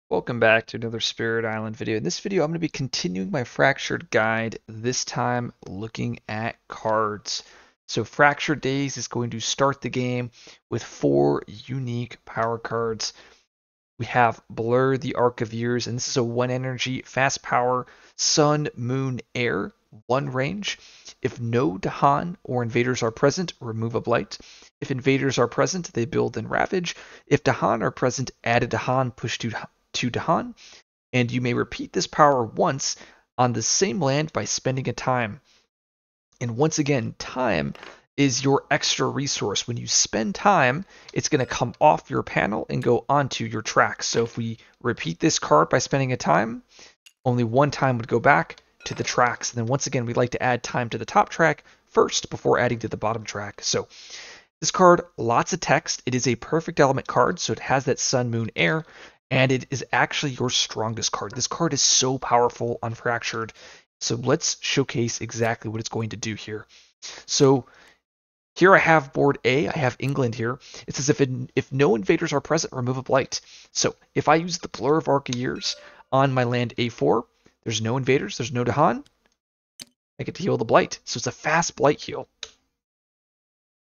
Welcome back to another Spirit Island video. In this video, I'm going to be continuing my Fractured guide, this time looking at cards. So Fractured Days is going to start the game with 4 unique power cards. We have Blur the Arc of Years, and this is a 1 energy, fast power, Sun, Moon, Air, 1 range. If no Dahan or invaders are present, remove a blight. If invaders are present, they build and ravage. If Dahan are present, add a Dahan, push to Dahan, and you may repeat this power once on the same land by spending a time. And once again, time is your extra resource. When you spend time, it's going to come off your panel and go onto your track. So if we repeat this card by spending a time, only 1 time would go back to the tracks. And then once again, we'd like to add time to the top track first before adding to the bottom track. So this card, lots of text. It is a perfect element card, so it has that Sun, Moon, Air, and it is actually your strongest card. This card is so powerful on Fractured. So let's showcase exactly what it's going to do here. So here I have board A, I have England here. It says if no invaders are present, remove a blight. So if I use the Blur of Arc of Years on my land A4, there's no invaders, there's no Dahan, I get to heal the blight. So it's a fast blight heal.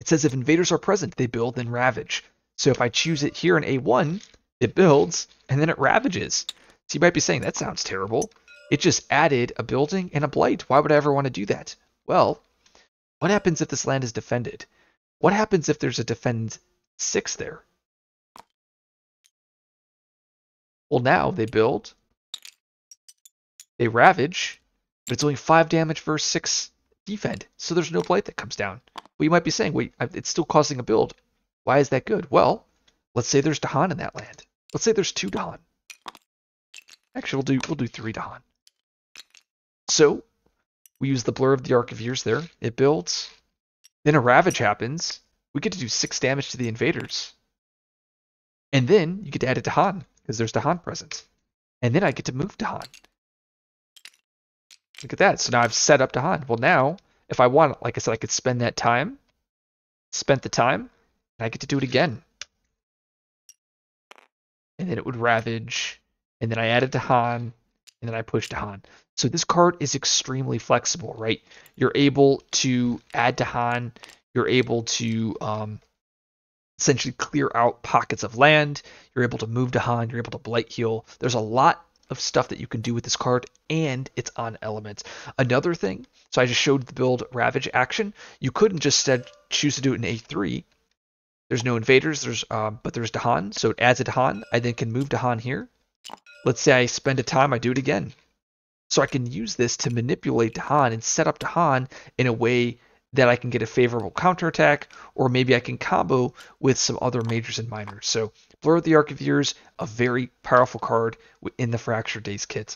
It says if invaders are present, they build and ravage. So if I choose it here in A1, it builds and then it ravages. So you might be saying, that sounds terrible. It just added a building and a blight. Why would I ever want to do that? Well, what happens if this land is defended? What happens if there's a defend 6 there? Well, now they build, they ravage, but it's only 5 damage versus 6 defend. So there's no blight that comes down. Well, you might be saying, wait, it's still causing a build. Why is that good? Well, let's say there's Dahan in that land. Let's say there's 2 Dahan. Actually, we'll do 3 Dahan. So we use the Blur of the Arc of Years there. It builds. Then a Ravage happens. We get to do 6 damage to the invaders. And then you get to add a Dahan, because there's Dahan present. And then I get to move Dahan. Look at that. So now I've set up Dahan. Well, now, if I want, like I said, I could spend that time. Spent the time. And I get to do it again. And then it would Ravage. And then I added Dahan. And then I pushed Dahan. So this card is extremely flexible, right? You're able to add Dahan. You're able to essentially clear out pockets of land. You're able to move Dahan. You're able to blight heal. There's a lot of stuff that you can do with this card, and it's on elements. Another thing, so I just showed the build Ravage action. You couldn't just choose to do it in A3. There's no invaders, but there's Dahan, so it adds a Dahan. I then can move Dahan here. Let's say I spend a time, I do it again. So I can use this to manipulate Dahan and set up Dahan in a way that I can get a favorable counterattack, or maybe I can combo with some other majors and minors. So Blur of the Arc of Years, a very powerful card in the Fractured Days kit.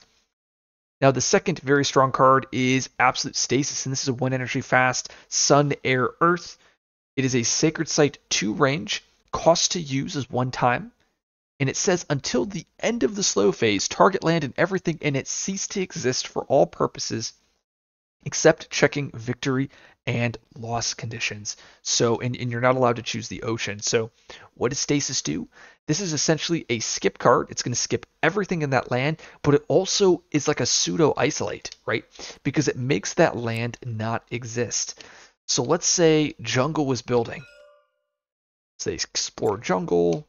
Now the second very strong card is Absolute Stasis, and this is a 1 energy fast Sun, Air, Earth. It is a Sacred Site 2 range, cost to use is 1 time. And it says until the end of the slow phase, target land and everything in it cease to exist for all purposes except checking victory and loss conditions. So, and you're not allowed to choose the ocean. So what does Stasis do? This is essentially a skip card. It's going to skip everything in that land, but it also is like a pseudo isolate, right? Because it makes that land not exist. So let's say jungle was building. Say explore jungle.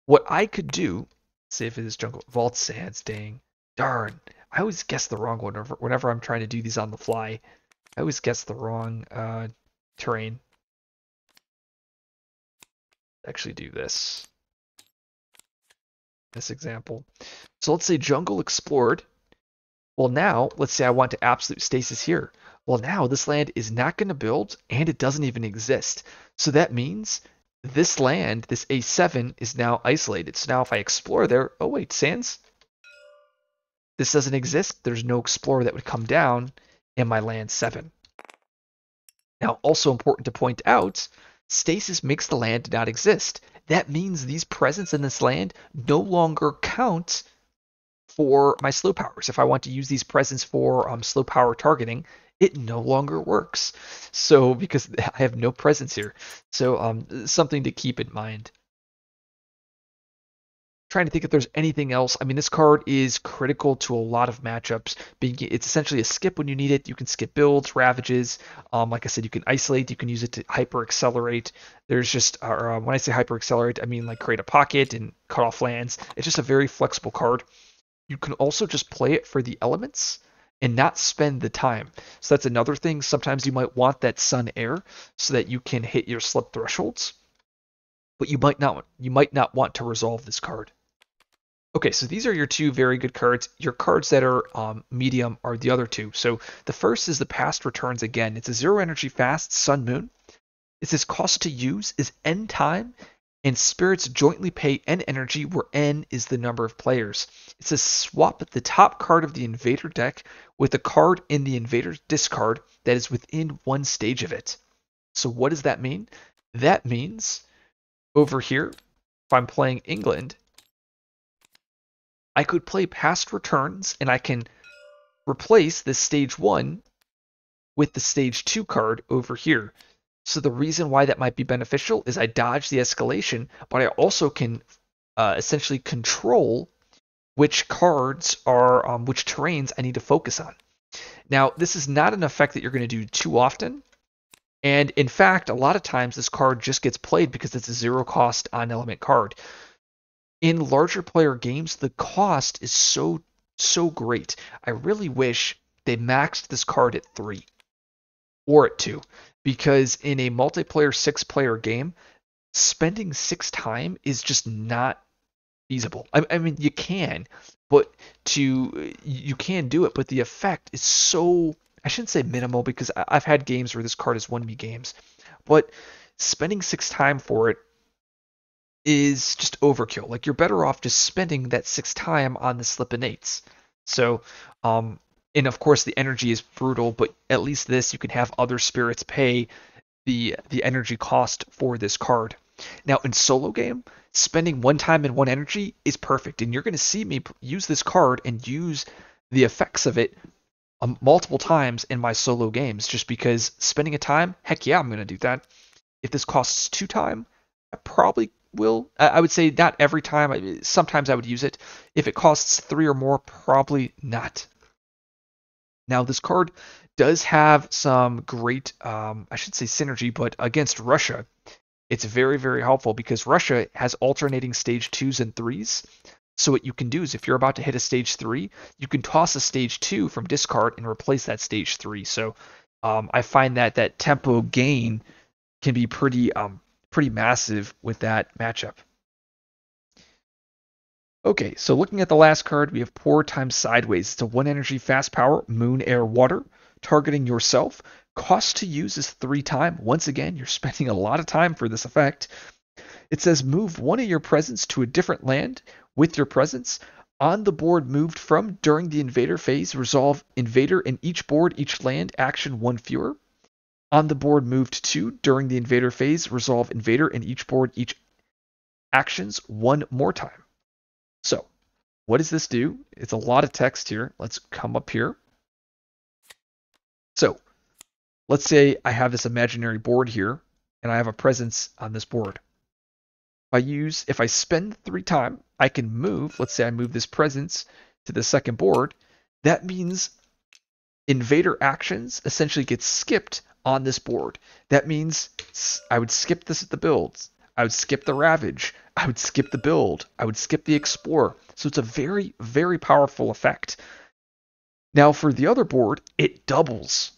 What I could do, say if it is jungle, vault sands, dang, darn. I always guess the wrong one whenever I'm trying to do these on the fly. I always guess the wrong terrain. Actually do this example. So let's say jungle explored. Well, now let's say I want to absolute stasis here. Well, now this land is not going to build and it doesn't even exist. So that means this land, this A7, is now isolated. So now if I explore there, oh wait, sands? This doesn't exist. There's no explorer that would come down in my land 7. Now, also important to point out, stasis makes the land not exist. That means these presents in this land no longer count for my slow powers. If I want to use these presents for slow power targeting, it no longer works. So because I have no presence here. So something to keep in mind. Trying to think if there's anything else. I mean, this card is critical to a lot of matchups. It's essentially a skip when you need it. You can skip builds, ravages. Like I said, you can isolate. You can use it to hyper accelerate. There's just when I say hyper accelerate, I mean like create a pocket and cut off lands. It's just a very flexible card. You can also just play it for the elements and not spend the time. So that's another thing. Sometimes you might want that sun air so that you can hit your slip thresholds, but you might not. You might not want to resolve this card. Okay, so these are your two very good cards. Your cards that are medium are the other two. So the first is the Past Returns again. It's a 0 energy fast Sun Moon. It says cost to use is N time, and spirits jointly pay N energy, where N is the number of players. It says swap the top card of the Invader deck with a card in the Invader's discard that is within one stage of it. So what does that mean? That means over here, if I'm playing England, I could play Past Returns, and I can replace the stage 1 with the stage 2 card over here. So the reason why that might be beneficial is I dodge the escalation, but I also can essentially control which cards are, which terrains I need to focus on. Now, this is not an effect that you're going to do too often. And in fact, a lot of times this card just gets played because it's a 0 cost on element card. In larger player games, the cost is so great. I really wish they maxed this card at 3 or at 2, because in a multiplayer 6-player game, spending 6 time is just not feasible. I mean, you can, but you can do it, but the effect is so, I shouldn't say minimal, because I've had games where this card has won me games, but spending 6 time for it is just overkill. Like, you're better off just spending that 6 time on the slip innates. So, and of course the energy is brutal, but at least this, you can have other spirits pay the energy cost for this card. Now in solo game, spending 1 time and 1 energy is perfect, and you're going to see me use this card and use the effects of it multiple times in my solo games, just because spending a time, heck yeah, I'm going to do that. If this costs 2 time, I probably will. I would say not every time. Sometimes I would use it. If it costs 3 or more, probably not. Now this card does have some great, I should say synergy, but against Russia, it's very, very helpful, because Russia has alternating stage 2s and 3s. So what you can do is, if you're about to hit a stage 3, you can toss a stage 2 from discard and replace that stage 3. So I find that tempo gain can be pretty massive with that matchup. Okay, so looking at the last card, we have Pour Time Sideways. It's a 1 energy fast power, Moon, Air, Water, targeting yourself. Cost to use is 3 time. Once again, you're spending a lot of time for this effect. It says move 1 of your presence to a different land with your presence. On the board moved from during the Invader phase, resolve Invader in each board, each land, action 1 fewer. On the board moved to during the Invader phase, resolve Invader in each board, each actions 1 more time. So, what does this do? It's a lot of text here. Let's come up here. So, let's say I have this imaginary board here, and I have a presence on this board. If I spend 3 time, I can move, let's say I move this presence to the second board. That means Invader actions essentially get skipped on this board. That means I would skip this at the builds. I would skip the Ravage. I would skip the build. I would skip the Explore. So it's a very, very powerful effect. Now for the other board, it doubles.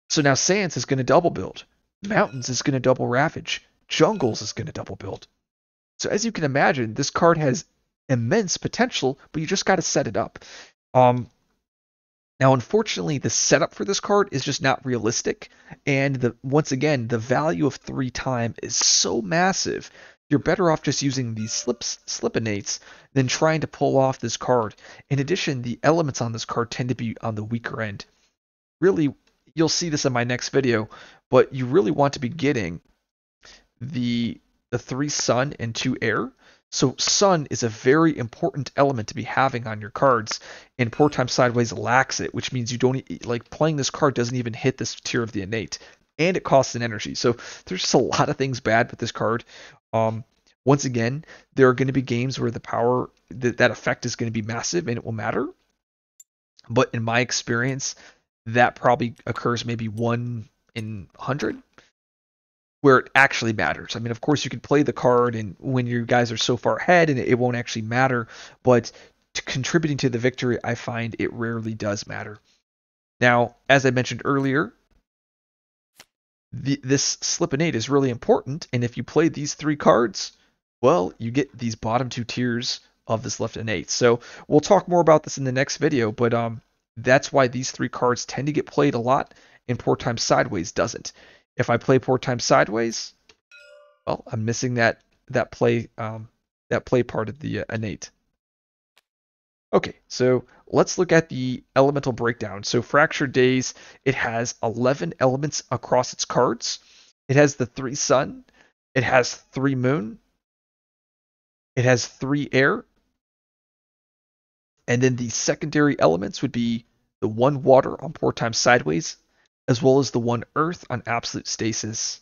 So now Sands is going to double build. Mountains is going to double Ravage. Jungles is going to double build. So as you can imagine, this card has immense potential, but you just got to set it up. Now, unfortunately, the setup for this card is just not realistic, and once again, the value of 3 time is so massive, you're better off just using these slipinates than trying to pull off this card. In addition, the elements on this card tend to be on the weaker end. Really, you'll see this in my next video, but you really want to be getting the 3 sun and 2 air. So sun is a very important element to be having on your cards, and Pour Time Sideways lacks it, which means you don't, like, playing this card doesn't even hit this tier of the innate, and it costs an energy. So there's just a lot of things bad with this card. One Once again, there are going to be games where the power, that effect is going to be massive and it will matter. But in my experience, that probably occurs maybe 1 in 100 where it actually matters. I mean, of course, you can play the card and when you guys are so far ahead and it won't actually matter, but contributing to the victory, I find it rarely does matter. Now, as I mentioned earlier, this slip innate is really important, and if you play these 3 cards, well, you get these bottom 2 tiers of this left innate. So we'll talk more about this in the next video, but that's why these 3 cards tend to get played a lot, and Poor Time Sideways doesn't. If I play Poor Time Sideways, well, I'm missing that play part of the innate. Okay, so let's look at the elemental breakdown. So Fractured Days, it has 11 elements across its cards. It has the 3 sun, it has 3 moon, it has 3 air, and then the secondary elements would be the 1 water on Poor Time Sideways, as well as the 1 earth on Absolute Stasis.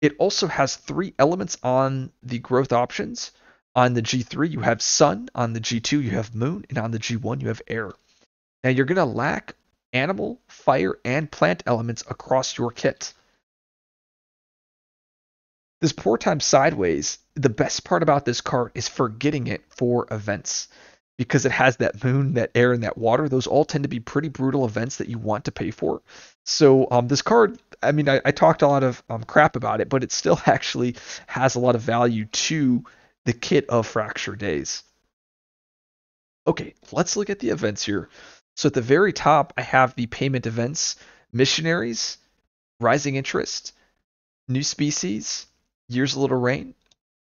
It also has 3 elements on the growth options. On the G3, you have sun. On the G2, you have moon. And on the G1, you have air. Now, you're going to lack animal, fire, and plant elements across your kit. This Poor Time Sideways, the best part about this card is forgetting it for events. Because it has that moon, that air, and that water. Those all tend to be pretty brutal events that you want to pay for. So this card, I mean, I talked a lot of crap about it, but it still actually has a lot of value to the kit of Fractured Days. Okay, let's look at the events here. So at the very top, I have the payment events: Missionaries, Rising Interest, New Species, Year's a Little Rain.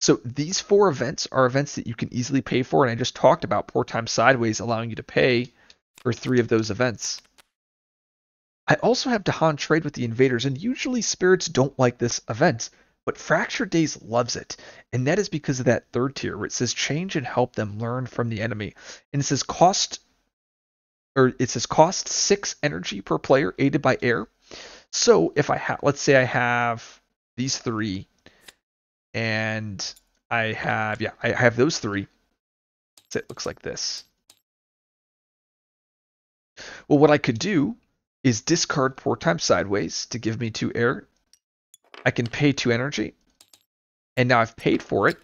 So these 4 events are events that you can easily pay for, and I just talked about Poor Time Sideways allowing you to pay for 3 of those events. I also have Dahan trade with the invaders, and usually spirits don't like this event, but Fractured Days loves it, and that is because of that 3rd tier where it says change and help them learn from the enemy, and it says cost 6 energy per player aided by air. So if I have, let's say I have these 3, and I have those 3. So it looks like this. Well, what I could do is discard Poor Time Sideways to give me 2 air. I can pay 2 energy, and now I've paid for it.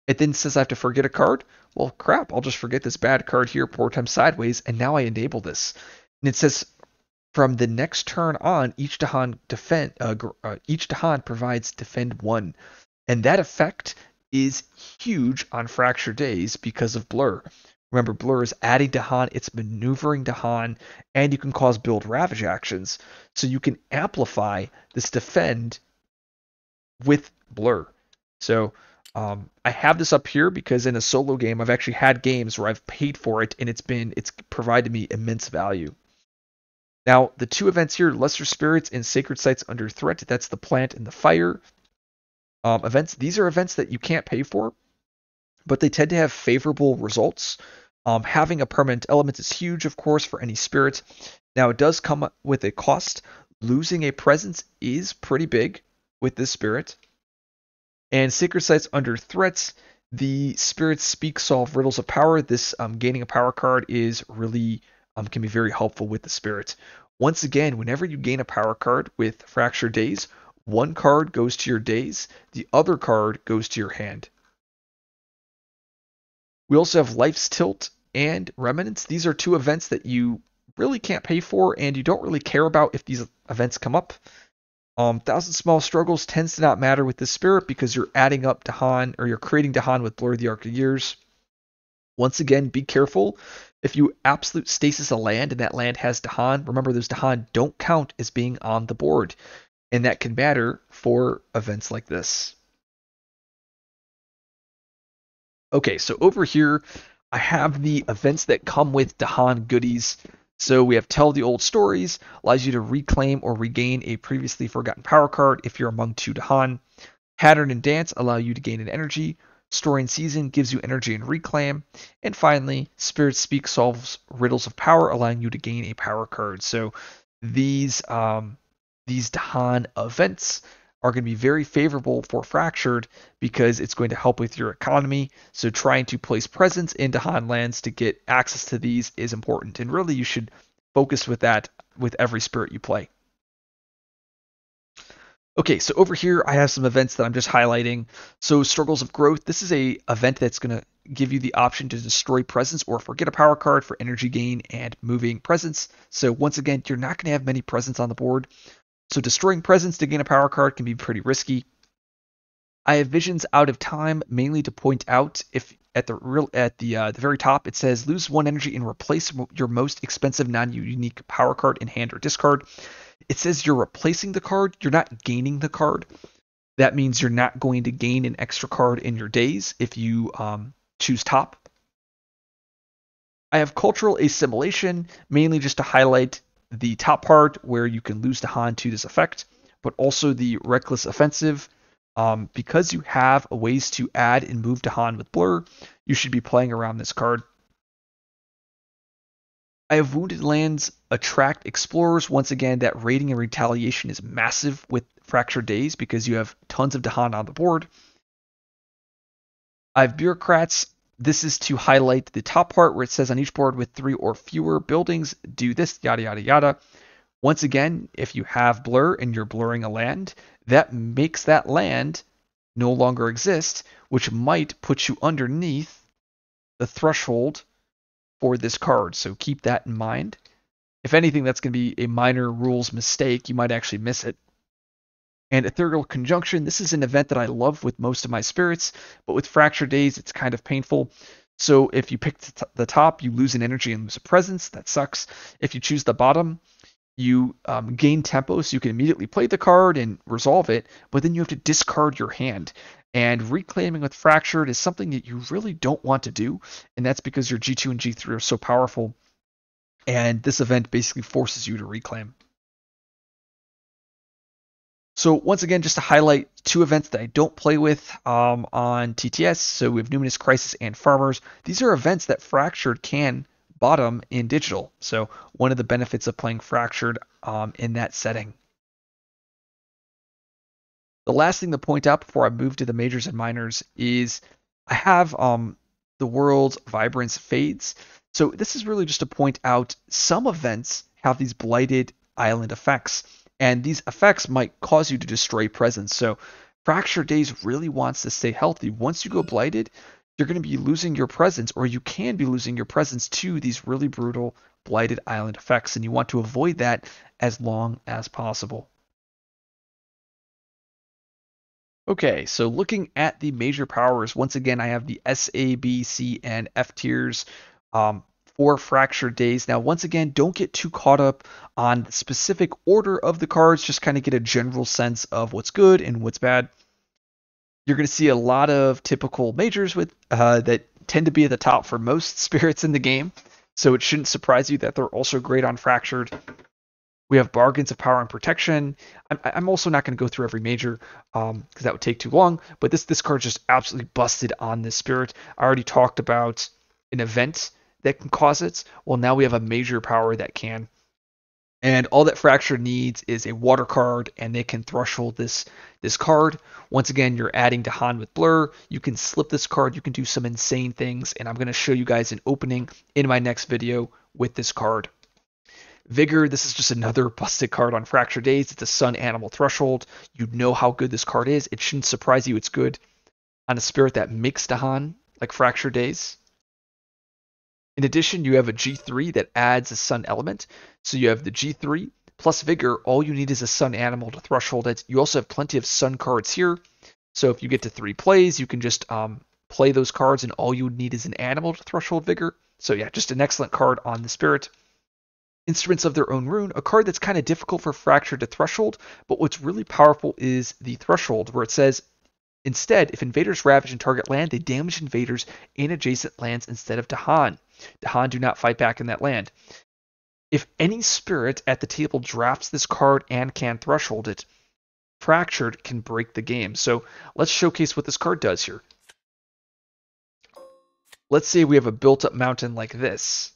It then says I have to forget a card. Well, crap, I'll just forget this bad card here, Poor Time Sideways, and now I enable this. And it says from the next turn on, each Dahan provides defend 1. And that effect is huge on Fractured Days because of Blur. Remember, Blur is adding Dahan, it's maneuvering Dahan, and you can cause build Ravage actions. So you can amplify this defend with Blur. So I have this up here because in a solo game, I've actually had games where I've paid for it, and it's provided me immense value. Now, the 2 events here, Lesser Spirits and Sacred Sites Under Threat, that's the plant and the fire. Events. These are events that you can't pay for, but they tend to have favorable results. Having a permanent element is huge, of course, for any spirit. Now, it does come with a cost. Losing a presence is pretty big with this spirit. And Sacred Sites Under Threats, the spirits speak, solve riddles of power. This gaining a power card is really can be very helpful with the spirit. Once again, whenever you gain a power card with Fractured Days, 1 card goes to your days, the other card goes to your hand. We also have Life's Tilt and Remnants. These are 2 events that you really can't pay for, and you don't really care about if these events come up. Thousand Small Struggles tends to not matter with this spirit because you're adding up Dahan, or you're creating Dahan with Blur the Arc of Years. Once again, be careful. If you Absolute Stasis a land and that land has Dahan, remember those Dahan don't count as being on the board. And that can matter for events like this. Okay, so over here, I have the events that come with Dahan goodies. So we have Tell the Old Stories, allows you to reclaim or regain a previously forgotten power card if you're among 2 Dahan. Pattern and Dance allow you to gain an energy. Story and Season gives you energy and reclaim. And finally, Spirit Speak solves riddles of power, allowing you to gain a power card. So these Dahan events are going to be very favorable for Fractured because it's going to help with your economy. So trying to place presence into Dahan lands to get access to these is important. And really you should focus with that with every spirit you play. Okay, so over here I have some events that I'm just highlighting. So Struggles of Growth, this is a event that's going to give you the option to destroy presence or forget a power card for energy gain and moving presence. So once again, you're not going to have many presence on the board. So destroying presence to gain a power card can be pretty risky. I have Visions Out of Time mainly to point out if at the very top it says lose 1 energy and replace your most expensive non-unique power card in hand or discard. It says you're replacing the card, you're not gaining the card. That means you're not going to gain an extra card in your days if you choose top. I have Cultural Assimilation, mainly just to highlight the top part where you can lose Dahan to this effect, but also the Reckless Offensive. Because you have ways to add and move Dahan with Blur, you should be playing around this card. I have Wounded Lands Attract Explorers. Once again, that rating and retaliation is massive with Fractured Days because you have tons of Dahan on the board. I have Bureaucrats. This is to highlight the top part where it says on each board with 3 or fewer buildings, do this, yada, yada, yada. Once again, if you have Blur and you're blurring a land, that makes that land no longer exist, which might put you underneath the threshold for this card. So keep that in mind. If anything, that's going to be a minor rules mistake. You might actually miss it. And Ethereal Conjunction, this is an event that I love with most of my spirits, but with Fractured Days, it's kind of painful. So if you pick the top, you lose an energy and lose a presence. That sucks. If you choose the bottom, you gain tempo, so you can immediately play the card and resolve it, but then you have to discard your hand. And reclaiming with Fractured is something that you really don't want to do, and that's because your G2 and G3 are so powerful, and this event basically forces you to reclaim. So once again, just to highlight 2 events that I don't play with on TTS, so we have Numinous Crisis and Farmers. These are events that Fractured can bottom in digital. So one of the benefits of playing Fractured in that setting. The last thing to point out before I move to the majors and minors is I have the World's Vibrance Fades. So this is really just to point out some events have these blighted island effects, and these effects might cause you to destroy presence. So Fractured Days really wants to stay healthy. Once you go blighted, you're going to be losing your presence, or you can be losing your presence to these really brutal blighted island effects, and you want to avoid that as long as possible. Okay, so looking at the major powers, once again, I have the S, A, B, C, and F tiers for Fractured Days. Now, once again, don't get too caught up on the specific order of the cards, just kind of get a general sense of what's good and what's bad. You're going to see a lot of typical majors with that tend to be at the top for most spirits in the game, so it shouldn't surprise you that they're also great on Fractured. We have Bargains of Power and Protection. I'm also not going to go through every major because that would take too long, but this card just absolutely busted on this spirit. I already talked about an event that can cause it. Well, now we have a major power that can. And all that Fractured needs is a water card, and they can threshold this card. Once again, you're adding Dahan with Blur. You can slip this card. You can do some insane things, and I'm going to show you guys an opening in my next video with this card. Vigor, this is just another busted card on Fractured Days. It's a Sun Animal Threshold. You know how good this card is. It shouldn't surprise you it's good on a spirit that makes Dahan, like Fractured Days. In addition, you have a G3 that adds a Sun element. So you have the G3 plus Vigor. All you need is a Sun Animal to threshold it. You also have plenty of Sun cards here. So if you get to 3 plays, you can just play those cards, and all you would need is an animal to threshold Vigor. So yeah, just an excellent card on the spirit. Instruments of Their Own Rune, a card that's kind of difficult for Fractured to threshold, but what's really powerful is the threshold, where it says, instead, if invaders ravage and target land, they damage invaders in adjacent lands instead of Dahan. Dahan do not fight back in that land. If any spirit at the table drafts this card and can threshold it, Fractured can break the game. So let's showcase what this card does here. Let's say we have a built-up mountain like this.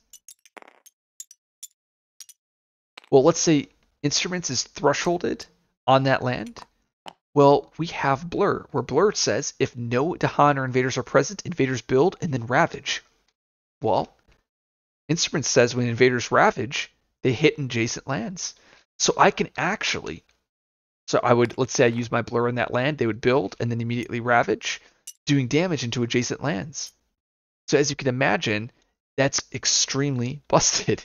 Well, let's say Instruments is thresholded on that land. Well, we have Blur, where Blur says if no Dahan or invaders are present, invaders build and then ravage. Well, Instrument says when invaders ravage, they hit adjacent lands. So I can actually, so I would, let's say I use my Blur in that land, they would build and then immediately ravage, doing damage into adjacent lands. So as you can imagine, that's extremely busted.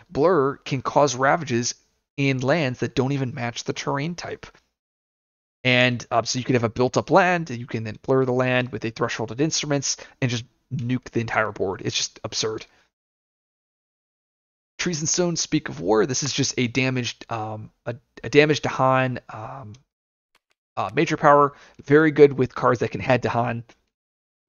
Blur can cause ravages in lands that don't even match the terrain type. And so you could have a built up land, and you can then blur the land with a thresholded instruments and just nuke the entire board. It's just absurd. Trees and Stones speak of war. This is just a damaged a damaged Dahan major power. Very good with cards that can head Dahan.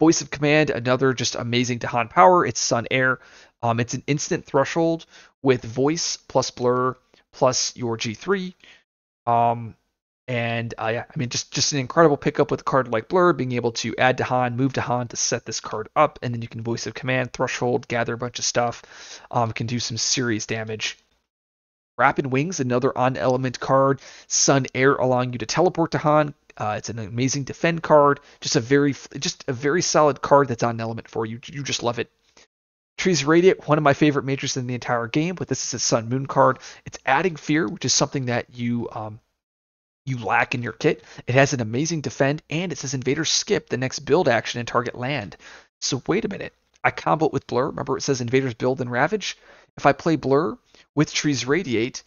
Voice of Command, another just amazing Dahan power. It's Sun Air. It's an instant threshold with voice plus blur plus your G3. Yeah, I mean, just an incredible pickup with a card like Blur, being able to add Dahan, move Dahan to set this card up, and then you can Voice of Command, Threshold, gather a bunch of stuff, can do some serious damage. Rapid Wings, another on-element card, Sun Air allowing you to teleport Dahan. It's an amazing defend card, just a very solid card that's on element for you. You just love it. Trees Radiant, one of my favorite majors in the entire game, but this is a Sun Moon card. It's adding fear, which is something that you lack in your kit. It has an amazing defend, and it says invaders skip the next build action and target land. So wait a minute. I combo it with Blur. Remember it says invaders build and ravage? If I play Blur with Trees Radiate,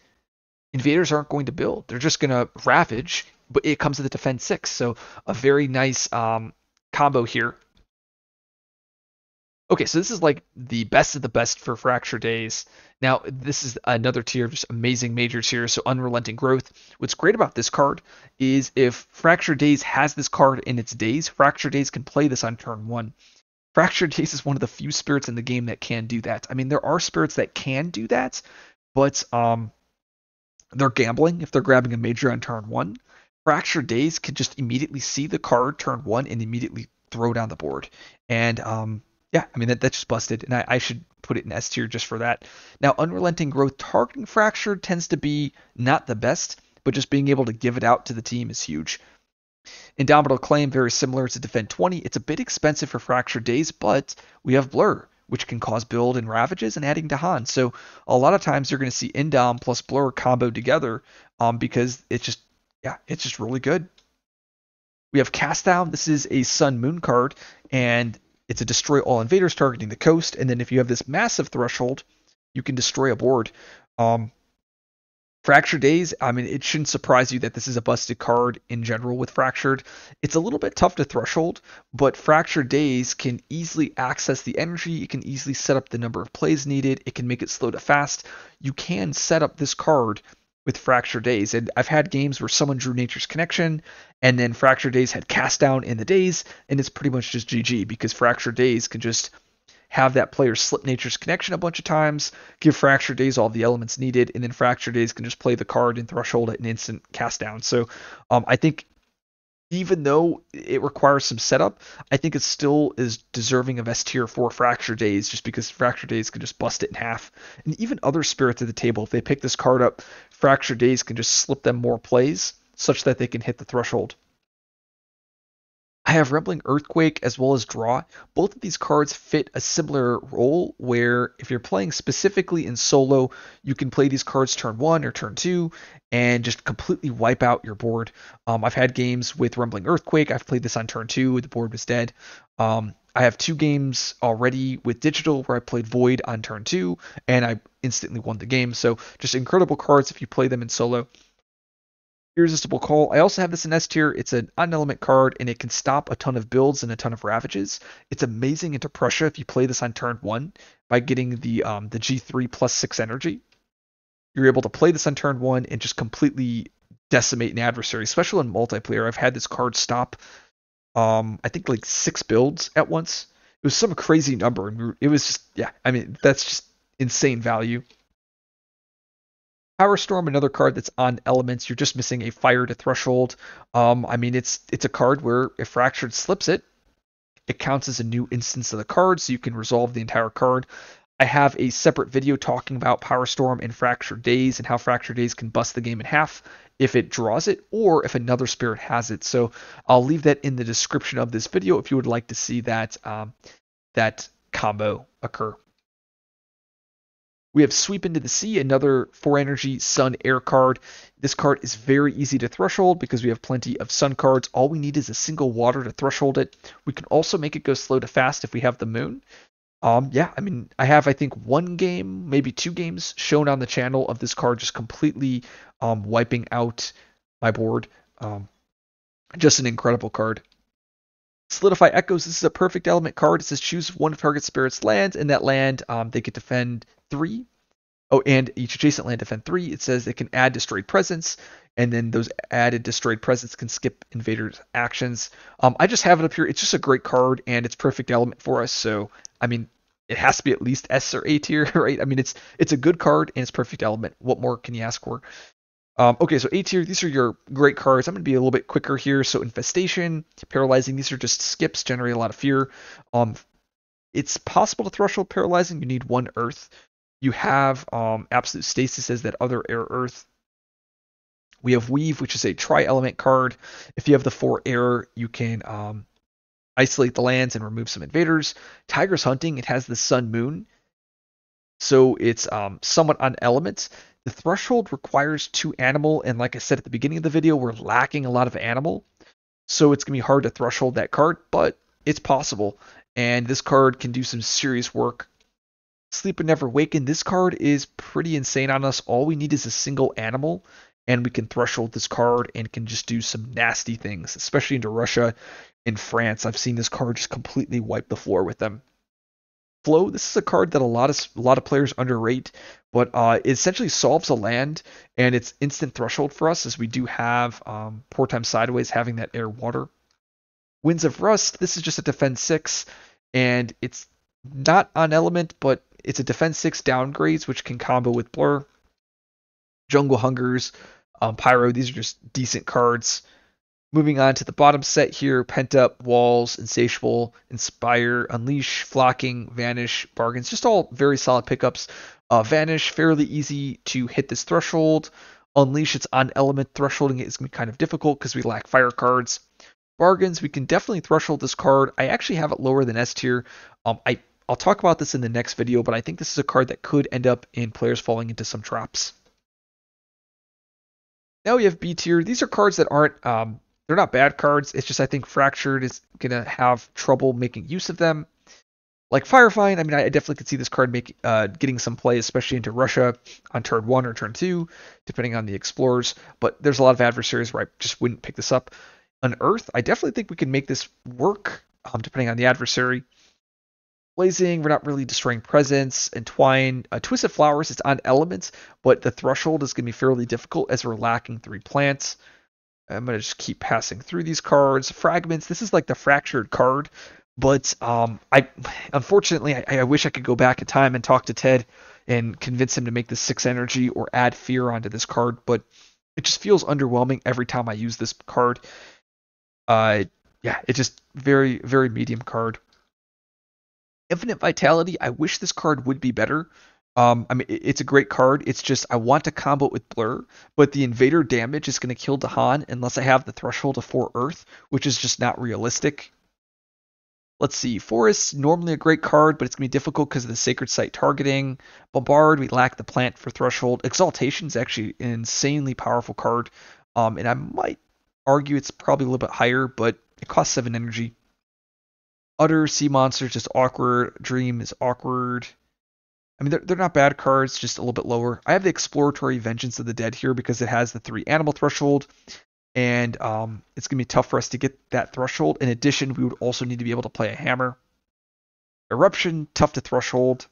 invaders aren't going to build. They're just going to ravage, but it comes to the defend 6. So a very nice combo here. Okay, so this is like the best of the best for Fracture Days. Now, this is another tier of just amazing majors here. So Unrelenting Growth. What's great about this card is if Fracture Days has this card in its days, Fracture Days can play this on turn 1. Fracture Days is one of the few spirits in the game that can do that. I mean, there are spirits that can do that, but they're gambling if they're grabbing a major on turn 1. Fracture Days can just immediately see the card turn 1 and immediately throw down the board. And yeah, I mean, that's just busted, and I should put it in S tier just for that. Now, Unrelenting Growth targeting Fractured tends to be not the best, but just being able to give it out to the team is huge. Indomitable Claim, very similar. It's a defend 20. It's a bit expensive for Fractured Days, but we have Blur, which can cause build and ravages and adding Dahan. So a lot of times you're going to see Indom plus Blur combo together because it's just really good. We have Cast Down. This is a Sun Moon card, and it's a destroy all invaders targeting the coast, and then if you have this massive threshold, you can destroy a board. Fractured Days, I mean, it shouldn't surprise you that this is a busted card in general with Fractured. It's a little bit tough to threshold, but Fractured Days can easily access the energy. It can easily set up the number of plays needed. It can make it slow to fast. You can set up this card with Fracture Days. And I've had games where someone drew Nature's Connection, and then Fracture Days had Cast Down in the days, and it's pretty much just GG because Fracture Days can just have that player slip Nature's Connection a bunch of times, give Fracture Days all the elements needed, and then Fracture Days can just play the card and threshold at an instant Cast Down. So I think even though it requires some setup, I think it still is deserving of S tier for Fracture Days, just because Fracture Days can just bust it in half. And even other spirits at the table, if they pick this card up, Fracture Days can just slip them more plays, such that they can hit the threshold. I have Rumbling Earthquake as well as Draw. Both of these cards fit a similar role where if you're playing specifically in solo, you can play these cards turn 1 or turn 2 and just completely wipe out your board. I've had games with Rumbling Earthquake. I've played this on turn 2. The board was dead. I have 2 games already with Digital where I played Void on turn 2 and I instantly won the game. So just incredible cards if you play them in solo. Irresistible Call. I also have this in S tier. It's an on-element card, and it can stop a ton of builds and a ton of ravages. It's amazing into Prussia if you play this on turn 1 by getting the G3 plus 6 energy. You're able to play this on turn 1 and just completely decimate an adversary, especially in multiplayer. I've had this card stop, I think like 6 builds at once. It was some crazy number, and it was just, yeah, I mean, that's just insane value. Power Storm, another card that's on elements. You're just missing a fire to threshold. I mean, it's a card where if Fractured slips it, it counts as a new instance of the card, so you can resolve the entire card. I have a separate video talking about Power Storm and Fractured Daze and how Fractured Daze can bust the game in half if it draws it or if another spirit has it. So I'll leave that in the description of this video if you would like to see that that combo occur. We have Sweep into the Sea, another 4 energy Sun Air card. This card is very easy to threshold because we have plenty of Sun cards. All we need is a single water to threshold it. We can also make it go slow to fast if we have the Moon. Yeah, I mean, I have, I think, 1 game, maybe 2 games shown on the channel of this card just completely wiping out my board. Just an incredible card. Solidify Echoes, this is a perfect element card. It says choose one of target spirit's lands, and that land, they can defend 3. Oh, and each adjacent land defend 3. It says they can add Destroyed Presence, and then those added Destroyed Presence can skip invaders' actions. I just have it up here. It's just a great card, and it's perfect element for us, so, I mean, it has to be at least S or A tier, right? I mean, it's a good card, and it's perfect element. What more can you ask for? Okay, so A tier, these are your great cards. I'm going to be a little bit quicker here. So Infestation, Paralyzing, these are just skips, generate a lot of fear. It's possible to threshold Paralyzing. You need 1 Earth. You have Absolute Stasis as that other air Earth. We have Weave, which is a tri-element card. If you have the 4 air, you can isolate the lands and remove some invaders. Tiger's Hunting, it has the Sun Moon. So it's somewhat on elements. The threshold requires 2 animal, and like I said at the beginning of the video, we're lacking a lot of animal. So it's going to be hard to threshold that card, but it's possible. And this card can do some serious work. Sleep and Never Waken, this card is pretty insane on us. All we need is a single animal, and we can threshold this card and can just do some nasty things, especially into Russia and France. I've seen this card just completely wipe the floor with them. Flow, this is a card that a lot of players underrate, but it essentially solves a land, and it's instant threshold for us as we do have Poor Time Sideways having that air water. Winds of Rust, this is just a defense 6, and it's not on element, but it's a defense 6 downgrades, which can combo with Blur. Jungle Hungers, Pyro, these are just decent cards. Moving on to the bottom set here, Pent Up, Walls, Insatiable, Inspire, Unleash, Flocking, Vanish, Bargains, just all very solid pickups. Vanish, fairly easy to hit this threshold. Unleash, it's on element. Thresholding it is going to be kind of difficult because we lack fire cards. Bargains, we can definitely threshold this card. I actually have it lower than S tier. I'll talk about this in the next video, but I think this is a card that could end up in players falling into some traps. Now we have B tier. These are cards that aren't they're not bad cards. It's just I think Fractured is going to have trouble making use of them. Like Firefind, I mean, I definitely could see this card getting some play, especially into Russia on turn 1 or turn 2, depending on the Explorers. But there's a lot of adversaries where I just wouldn't pick this up. Unearth, I definitely think we can make this work, depending on the adversary. Blazing, we're not really destroying presence. Entwine, Twisted Flowers, it's on elements, but the threshold is going to be fairly difficult as we're lacking 3 plants. I'm going to just keep passing through these cards. Fragments, this is like the Fractured card, but unfortunately, I wish I could go back in time and talk to Ted and convince him to make this 6 energy or add fear onto this card, but it just feels underwhelming every time I use this card. Yeah, it's just very, very medium card. Infinite Vitality, I wish this card would be better. I mean, it's a great card. It's just I want to combo it with Blur, but the invader damage is going to kill Dahan unless I have the threshold of 4 Earth, which is just not realistic. Let's see. Forest, normally a great card, but it's going to be difficult because of the Sacred Site targeting. Bombard, we lack the plant for threshold. Exaltation is actually an insanely powerful card, and I might argue it's probably a little bit higher, but it costs 7 energy. Utter, Sea Monster, just awkward. Dream is awkward. I mean, they're not bad cards, just a little bit lower. I have the Exploratory Vengeance of the Dead here because it has the 3 animal threshold, and it's going to be tough for us to get that threshold. In addition, we would also need to be able to play a hammer. Eruption, tough to threshold.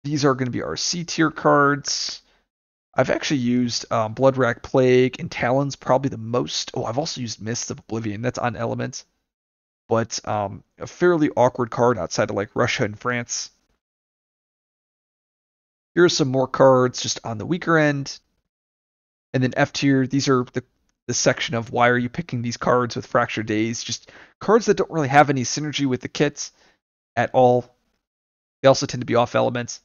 These are going to be our C tier cards. I've actually used Bloodrack Plague and Talons probably the most. Oh, I've also used Mists of Oblivion. That's on elements. But a fairly awkward card outside of like Russia and France. Here are some more cards just on the weaker end. And then F tier, these are the section of why are you picking these cards with Fractured Daze. Just cards that don't really have any synergy with the kits at all. They also tend to be off elements.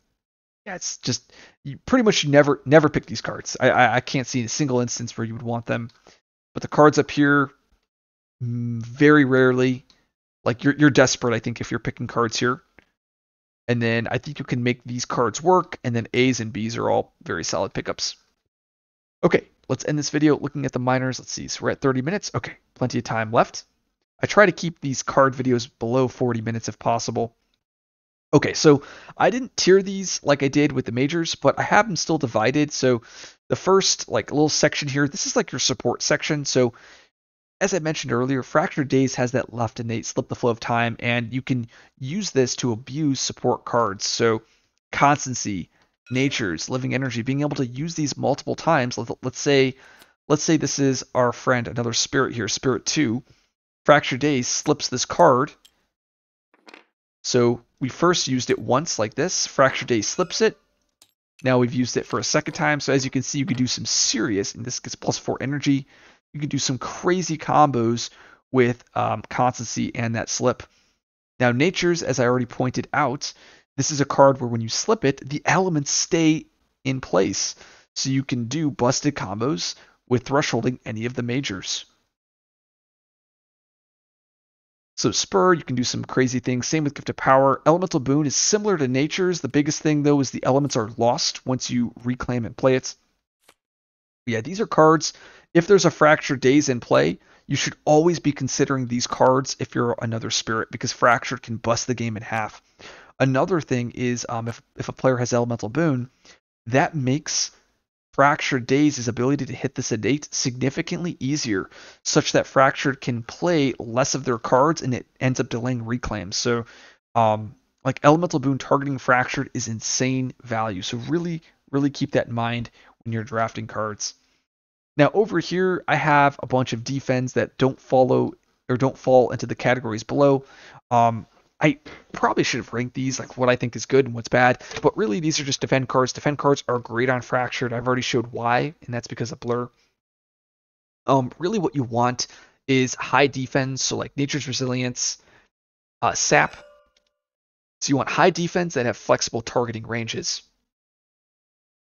Yeah, it's just you pretty much never pick these cards. I can't see a single instance where you would want them. But the cards up here, very rarely. Like you're desperate, I think, if you're picking cards here. And then I think you can make these cards work, and then A's and B's are all very solid pickups. Okay, let's end this video looking at the minors. Let's see, so we're at 30 minutes. Okay, plenty of time left. I try to keep these card videos below 40 minutes if possible. Okay, so I didn't tier these like I did with the majors, but I have them still divided. So the first like little section here, this is like your support section. So as I mentioned earlier, Fractured Days has that left innate slip the flow of time, and you can use this to abuse support cards. So Constancy, Natures, Living Energy, being able to use these multiple times. Let's say this is our friend, another Spirit here, Spirit 2. Fractured Days slips this card. So we first used it once like this. Fractured Days slips it. Now we've used it for a second time. So as you can see, you can do some serious, and this gets +4 energy. You can do some crazy combos with Constancy and that slip. Now, Natures, as I already pointed out, this is a card where when you slip it, the elements stay in place. So you can do busted combos with thresholding any of the majors. So Spur, you can do some crazy things. Same with Gift of Power. Elemental Boon is similar to Natures. The biggest thing, though, is the elements are lost once you reclaim and play it. Yeah, these are cards. If there's a Fractured Days in play, you should always be considering these cards if you're another Spirit, because Fractured can bust the game in half. Another thing is if a player has Elemental Boon, that makes Fractured Days' ability to hit this innate significantly easier, such that Fractured can play less of their cards and it ends up delaying reclaims. So like Elemental Boon targeting Fractured is insane value. So really keep that in mind when you're drafting cards. Now over here, I have a bunch of defense that don't follow or don't fall into the categories below. I probably should have ranked these like what I think is good and what's bad, but really these are just defend cards. Defend cards are great on Fractured. I've already showed why, and that's because of Blur. Really what you want is high defense, so like Nature's Resilience, Sap. So you want high defense that have flexible targeting ranges.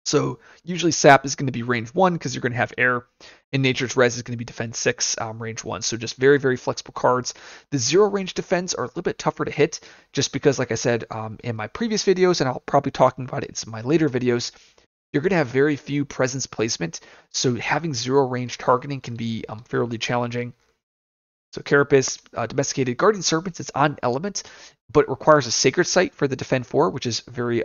So usually Sap is going to be range 1 because you're going to have air, and Nature's Res is going to be defense 6, range 1. So just very flexible cards. The 0 range defense are a little bit tougher to hit just because, like I said in my previous videos, and I'll probably be talking about it in some of my later videos, you're going to have very few presence placement. So having 0 range targeting can be fairly challenging. So Carapace, Domesticated Guardian Serpents, it's on element, but it requires a Sacred Site for the defend 4, which is very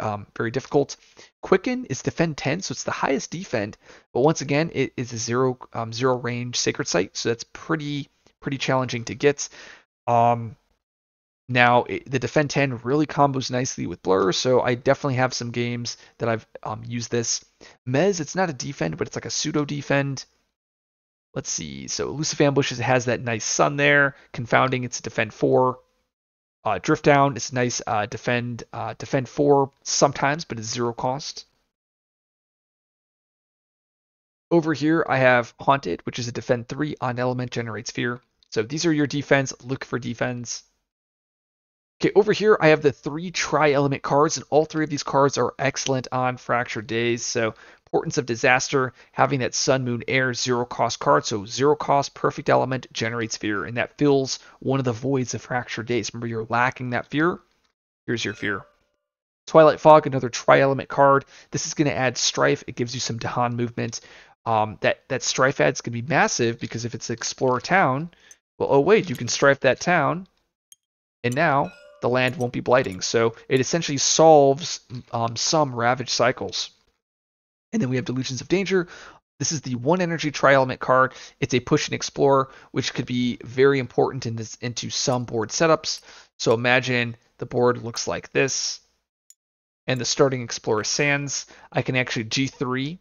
difficult. Quicken is defend 10, so it's the highest defend, but once again, it is a 0 range Sacred Site, so that's pretty challenging to get. Now, the defend 10 really combos nicely with Blur, so I definitely have some games that I've used this. Mez, it's not a defend, but it's like a pseudo defend. Let's see. So Elusive Ambushes has that nice sun there. Confounding, it's a defend 4. Drift Down, it's nice defend 4 sometimes, but it's 0 cost. Over here, I have Haunted, which is a defend 3 on element, generates fear. So these are your defense. Look for defense. Okay, over here, I have the 3 tri-element cards, and all 3 of these cards are excellent on Fractured Days. So Portents of Disaster, having that Sun, Moon, Air 0 cost card. So 0 cost, perfect element, generates fear. And that fills one of the voids of Fractured Days. Remember, you're lacking that fear. Here's your fear. Twilight Fog, another tri-element card. This is going to add Strife. It gives you some Dahan movement. That Strife ad's going to be massive because if it's Explorer Town, well, oh wait, you can Strife that town. And now the land won't be blighting. So it essentially solves some Ravage cycles. And then we have Delusions of Danger. This is the 1 energy tri-element card. It's a push and explore, which could be very important into some board setups. So imagine the board looks like this, and the starting explorer Sands. I can actually G3,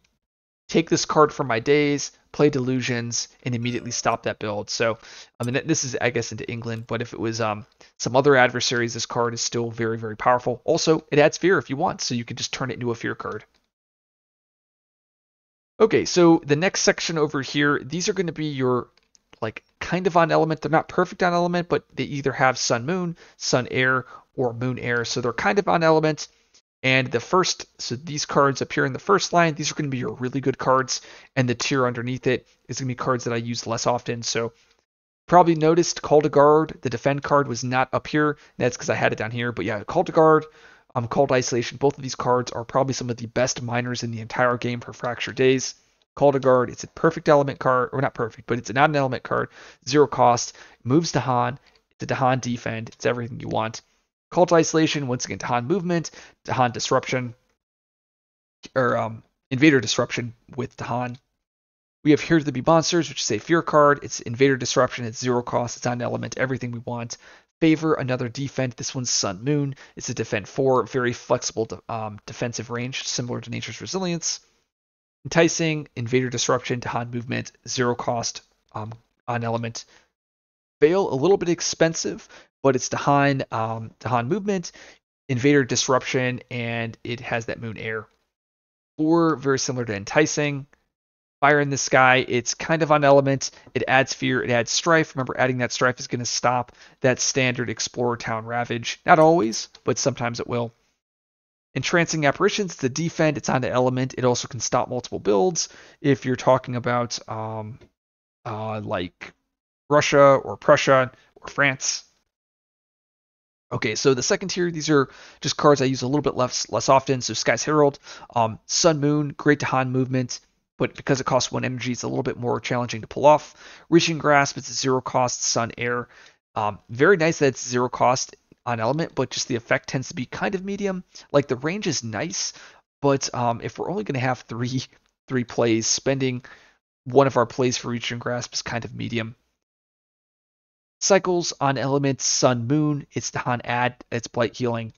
take this card from my days, play Delusions, and immediately stop that build. So, I mean, this is, I guess, into England, but if it was some other adversaries, this card is still very powerful. Also, it adds fear if you want, so you can just turn it into a fear card. Okay, so the next section over here, these are going to be your, like, kind of on element. They're not perfect on element, but they either have Sun Moon, Sun Air, or Moon Air. So they're kind of on element. And so these cards appear in the first line. These are going to be your really good cards. And the tier underneath it is going to be cards that I use less often. So probably noticed Call to Guard, the defend card was not up here. That's because I had it down here. But yeah, Call to Guard, Call to Isolation. Both of these cards are probably some of the best miners in the entire game for Fractured Days. Call to Guard, it's a perfect element card, or not perfect, but it's not an element card. 0 cost, moves Dahan. It's a Dahan defend. It's everything you want. Call to Isolation, once again, Dahan movement, Dahan disruption, or Invader disruption with Dahan. We have Here to Be Monsters, which is a fear card. It's Invader disruption. It's 0 cost. It's on element. Everything we want. Favor, another defend. This one's Sun Moon. It's a defend 4, very flexible defensive range, similar to Nature's Resilience. Enticing, Invader disruption, Dahan movement, 0 cost on element. Veil, a little bit expensive, but it's Dahan movement, Invader disruption, and it has that Moon Air. Lure, very similar to Enticing. Fire in the Sky, it's kind of on element. It adds fear, it adds strife. Remember, adding that strife is going to stop that standard Explorer Town Ravage. Not always, but sometimes it will. Entrancing Apparitions, it's a defend, it's on the element. It also can stop multiple builds. If you're talking about like Russia or Prussia or France. Okay, so the second tier, these are just cards I use a little bit less often. So Sky's Herald, Sun Moon, great Dahan movement, but because it costs 1 energy, it's a little bit more challenging to pull off. Reaching Grasp, it's a 0 cost Sun Air. Very nice that it's 0 cost on element, but just the effect tends to be kind of medium. Like the range is nice, but if we're only going to have three plays, spending one of our plays for Reaching Grasp is kind of medium. Cycles on elements, Sun Moon, it's Dahan add, it's Blight Healing.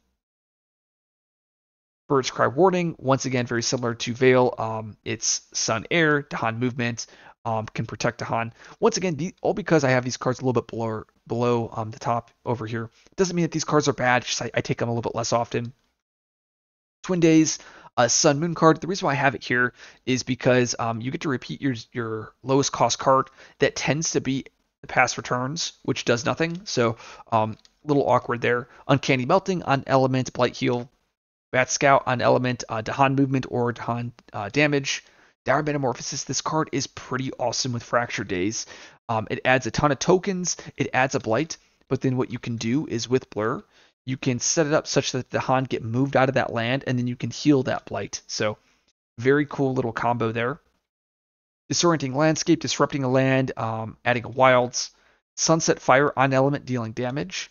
Bird's Cry Warning, once again, very similar to Veil. It's Sun Air, Dahan movement, can protect Dahan. Once again, all because I have these cards a little bit below the top over here. Doesn't mean that these cards are bad, just I take them a little bit less often. Twin Days, Sun Moon card. The reason why I have it here is because you get to repeat your lowest cost card that tends to be the past returns, which does nothing. So a little awkward there. Uncanny Melting on element, Blight Heal. Bat Scout on element, Dahan movement or Dahan damage. Dire Metamorphosis, this card is pretty awesome with Fractured Days. It adds a ton of tokens, it adds a blight, but then what you can do is with Blur, you can set it up such that the Dahan get moved out of that land, and then you can heal that blight. So very cool little combo there. Disorienting Landscape, disrupting a land, adding a wilds. Sunset Fire on element, dealing damage.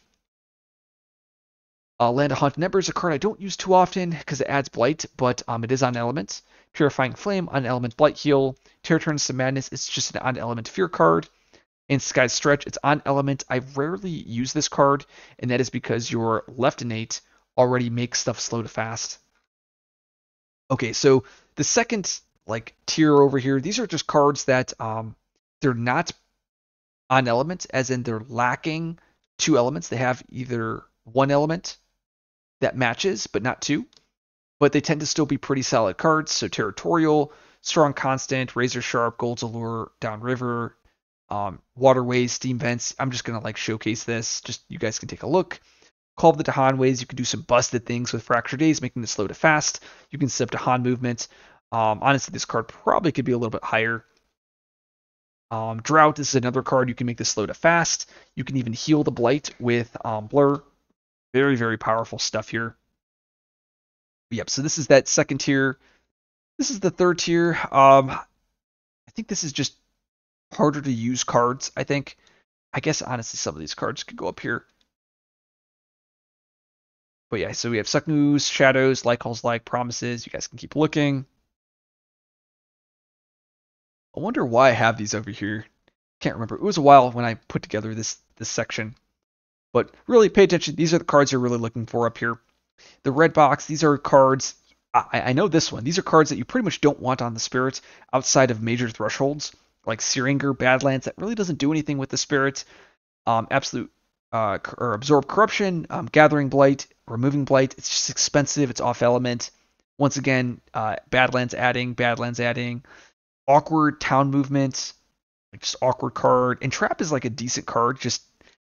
Land of Haunted Embers, a card I don't use too often because it adds blight, but it is on element. Purifying Flame on element, Blight Heal. Terror Turns to Madness, it's just an on element fear card. And Sky's Stretch, it's on element. I rarely use this card, and that is because your left innate already makes stuff slow to fast. Okay, so the second tier over here, these are just cards that they're not on element, as in they're lacking 2 elements. They have either 1 element that matches, but not 2. But they tend to still be pretty solid cards. So Territorial, Strong Constant, Razor Sharp, Gold's Allure, Downriver, Waterways, Steam Vents. I'm just gonna showcase this. Just you guys can take a look. Call of the Dahan Ways. You can do some busted things with Fractured Days, making this slow to fast. You can set up Dahan movement. Honestly, this card probably could be a little bit higher. Drought, this is another card. You can make this slow to fast. You can even heal the Blight with Blur. Very, very powerful stuff here. Yep, so this is that second tier. This is the third tier. I think this is just harder to use cards, I think. I guess, honestly, some of these cards could go up here. But yeah, so we have Sucknoose, Shadows, Like Calls Like, Promises. You guys can keep looking. I wonder why I have these over here. Can't remember. It was a while when I put together this section. But really pay attention. These are the cards you're really looking for up here. The red box, these are cards. I know this one. These are cards that you pretty much don't want on the Spirit outside of major thresholds, like Searinger, Badlands. That really doesn't do anything with the Spirit. Absolute or Absorb Corruption, Gathering Blight, Removing Blight. It's just expensive. It's off element. Once again, Badlands adding. Awkward Town Movement, just awkward card. And Trap is a decent card. Just,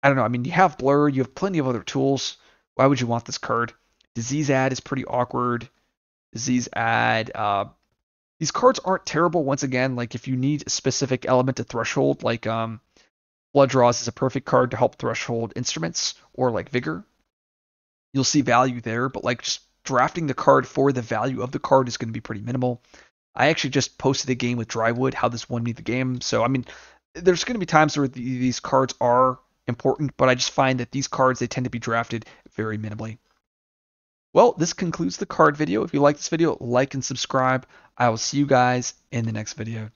I don't know. I mean, you have Blur. You have plenty of other tools Why would you want this card? Disease Ad is pretty awkward. Disease Ad. These cards aren't terrible. Once again, like if you need a specific element to threshold, like Blood Draws is a perfect card to help threshold instruments or like Vigor. You'll see value there, but like just drafting the card for the value of the card is going to be pretty minimal. I actually just posted a game with Drywood, how this won me the game. So I mean, there's going to be times where these cards are important, but I just find that these cards, they tend to be drafted very minimally. Well, this concludes the card video. If you like this video, like and subscribe. I will see you guys in the next video.